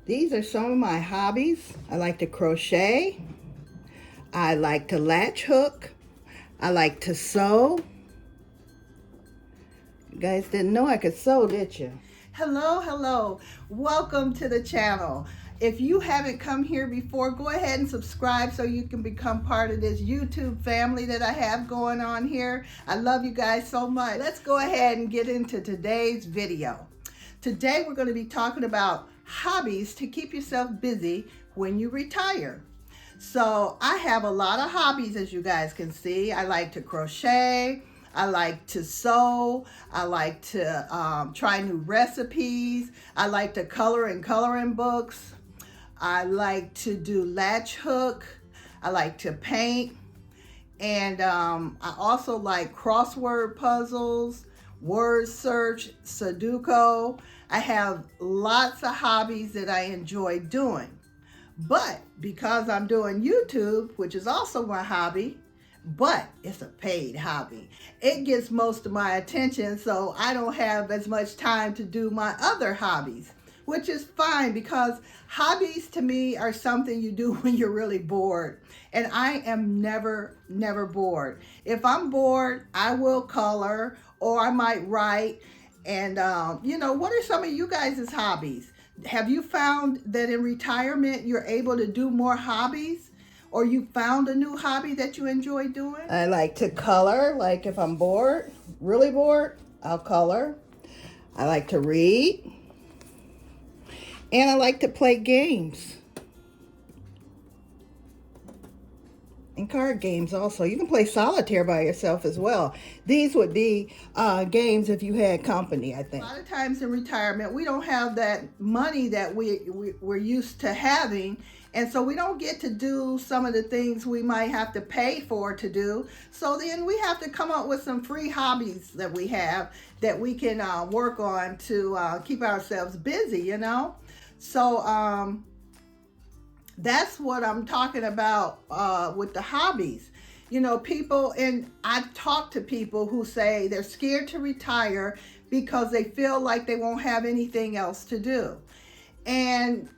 These are some of my hobbies. I like to crochet. I like to latch hook. I like to sew. You guys didn't know I could sew, did you? Hello. Welcome to the channel. If you haven't come here before, go ahead and subscribe so you can become part of this YouTube family that I have going on here. I love you guys so much. Let's go ahead and get into today's video. Today we're going to be talking about hobbies to keep yourself busy when you retire. So I have a lot of hobbies, as you guys can see. I like to crochet. I like to sew. I like to try new recipes. I like to color in coloring books. I like to do latch hook. I like to paint. And I also like crossword puzzles, word search, Sudoku. I have lots of hobbies that I enjoy doing. But because I'm doing YouTube, which is also my hobby, but it's a paid hobby, it gets most of my attention, so I don't have as much time to do my other hobbies, which is fine because hobbies to me are something you do when you're really bored. And I am never bored. If I'm bored, I will color or I might write. And, what are some of you guys' hobbies? Have you found that in retirement you're able to do more hobbies? Or you found a new hobby that you enjoy doing? I like to color. Like if I'm bored, really bored, I'll color. I like to read. And I like to play games. And card games also. You can play solitaire by yourself as well. These would be games if you had company, I think. A lot of times in retirement, we don't have that money that we're used to having. And so we don't get to do some of the things we might have to pay for to do. So then we have to come up with some free hobbies that we have that we can work on to keep ourselves busy, So that's what I'm talking about with the hobbies. People, and I've talked to people who say they're scared to retire because they feel like they won't have anything else to do. And,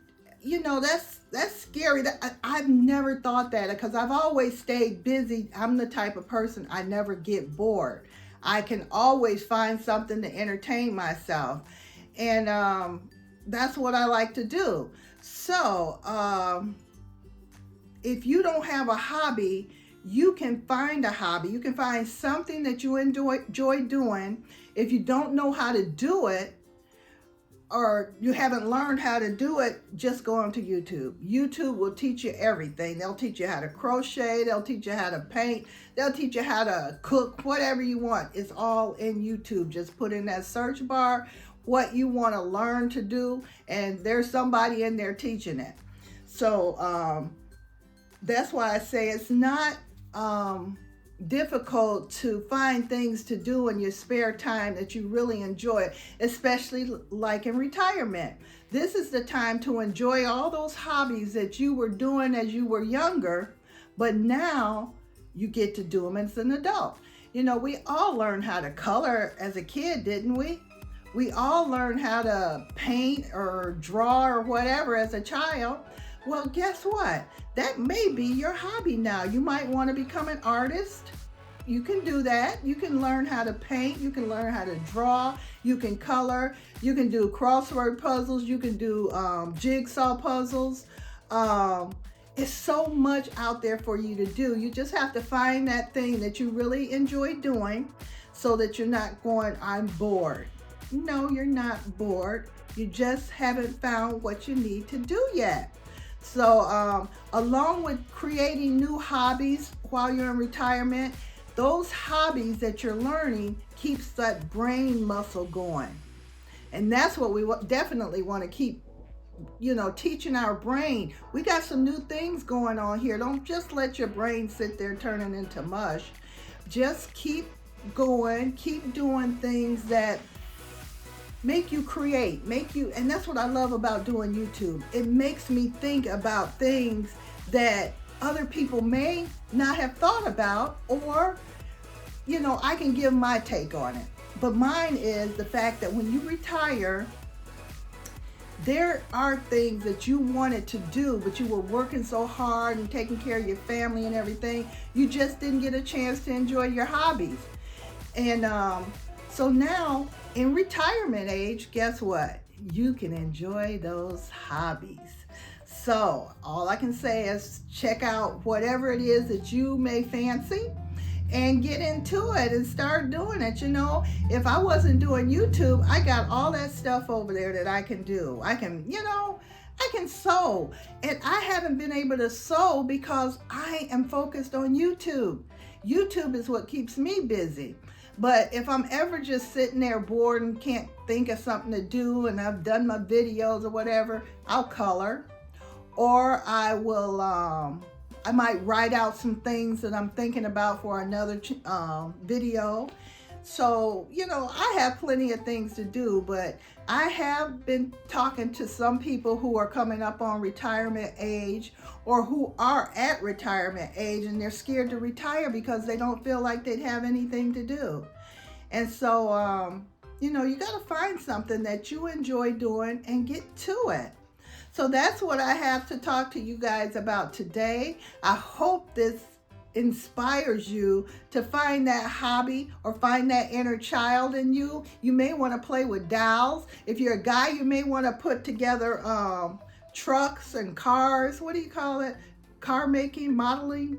that's scary. I've never thought that because I've always stayed busy. I'm the type of person, I never get bored. I can always find something to entertain myself. And that's what I like to do. So, if you don't have a hobby, you can find a hobby. You can find something that you enjoy doing. If you don't know how to do it, or you haven't learned how to do it, just go onto YouTube. YouTube will teach you everything. They'll teach you how to crochet. They'll teach you how to paint. They'll teach you how to cook, whatever you want. It's all in YouTube. Just put in that search bar what you want to learn to do, and there's somebody in there teaching it. So that's why I say it's not difficult to find things to do in your spare time that you really enjoy, especially like in retirement. This is the time to enjoy all those hobbies that you were doing as you were younger, but now you get to do them as an adult. We all learned how to color as a kid, didn't we? We all learned how to paint or draw or whatever as a child. Well, guess what? That may be your hobby now. You might want to become an artist. You can do that. You can learn how to paint. You can learn how to draw. You can color. You can do crossword puzzles. You can do jigsaw puzzles. It's so much out there for you to do. You just have to find that thing that you really enjoy doing so that you're not going, I'm bored. No, you're not bored. You just haven't found what you need to do yet. So along with creating new hobbies while you're in retirement, those hobbies that you're learning keeps that brain muscle going. And that's what we definitely want to keep, teaching our brain. We got some new things going on here. Don't just let your brain sit there turning into mush. Just keep going, keep doing things that make you create, and that's what I love about doing YouTube. It makes me think about things that other people may not have thought about, or, I can give my take on it. But mine is the fact that when you retire, there are things that you wanted to do, but you were working so hard and taking care of your family and everything, you just didn't get a chance to enjoy your hobbies. And so now in retirement age, guess what? You can enjoy those hobbies. So all I can say is check out whatever it is that you may fancy and get into it and start doing it. You know, if I wasn't doing YouTube, I got all that stuff over there that I can do. I can, you know, I can sew, and I haven't been able to sew because I am focused on YouTube. YouTube is what keeps me busy. But if I'm ever just sitting there bored and can't think of something to do, and I've done my videos or whatever, I'll color, or I will I might write out some things that I'm thinking about for another video. So, you know, I have plenty of things to do, but I have been talking to some people who are coming up on retirement age or who are at retirement age, and they're scared to retire because they don't feel like they'd have anything to do. And so, you know, you got to find something that you enjoy doing and get to it. So that's what I have to talk to you guys about today. I hope this inspires you to find that hobby or find that inner child in you. You may want to play with dolls. If you're a guy, you may want to put together trucks and cars. What do you call it? Car modeling.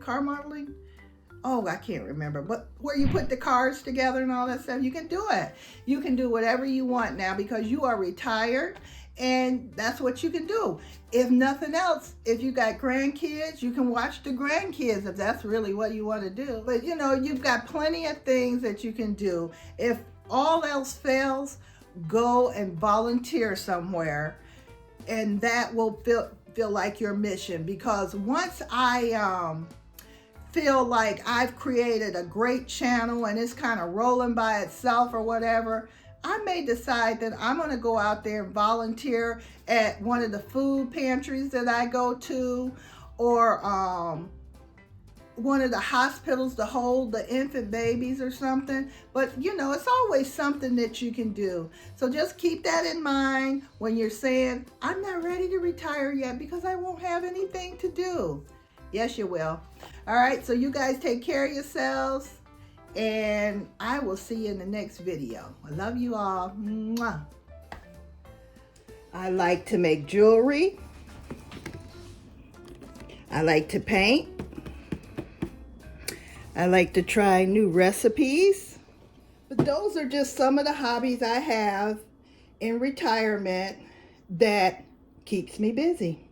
Oh, I can't remember, but where you put the cars together and all that stuff, you can do it. You can do whatever you want now because you are retired. And that's what you can do. If nothing else, if you got grandkids, you can watch the grandkids if that's really what you want to do. But you know, you've got plenty of things that you can do. If all else fails, go and volunteer somewhere, and that will feel like your mission. Because once I feel like I've created a great channel and it's kind of rolling by itself or whatever, I may decide that I'm going to go out there and volunteer at one of the food pantries that I go to, or one of the hospitals to hold the infant babies or something. But you know, it's always something that you can do. So just keep that in mind when you're saying, I'm not ready to retire yet because I won't have anything to do. Yes, you will. All right, so you guys take care of yourselves, and I will see you in the next video. I love you all. Mwah. I like to make jewelry. I like to paint. I like to try new recipes. But those are just some of the hobbies I have in retirement that keeps me busy.